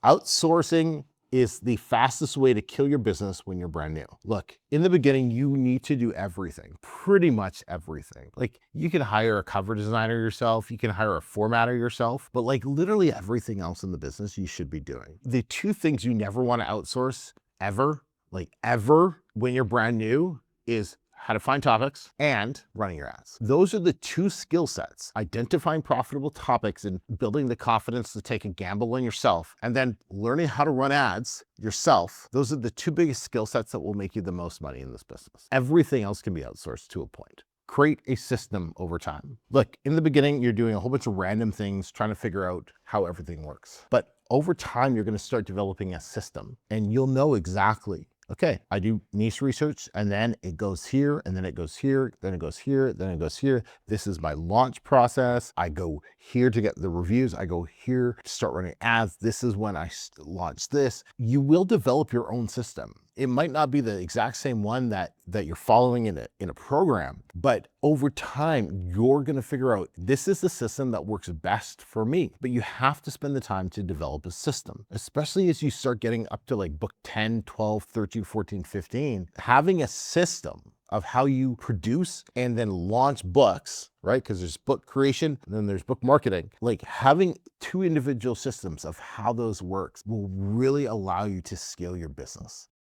Outsourcing is the fastest way to kill your business when you're brand new. Look, in the beginning, you need to do everything, pretty much everything. Like you can hire a cover designer yourself, you can hire a formatter yourself, but like literally everything else in the business you should be doing. The two things you never want to outsource ever, like ever when you're brand new is how to find topics and running your ads. Those are the two skill sets, identifying profitable topics and building the confidence to take a gamble on yourself, and then learning how to run ads yourself. Those are the two biggest skill sets that will make you the most money in this business. Everything else can be outsourced to a point. Create a system over time. Look, in the beginning, you're doing a whole bunch of random things, trying to figure out how everything works. But over time, you're going to start developing a system and you'll know exactly, okay, I do niche research and then it goes here and then it goes here, then it goes here, then it goes here. This is my launch process. I go here to get the reviews. I go here to start running ads. This is when I launch this. You will develop your own system. It might not be the exact same one that you're following in a program, but over time, you're gonna figure out, this is the system that works best for me. But you have to spend the time to develop a system, especially as you start getting up to like book 10, 12, 13, 14, 15, having a system of how you produce and then launch books, right? Because there's book creation and then there's book marketing. Like having two individual systems of how those works will really allow you to scale your business.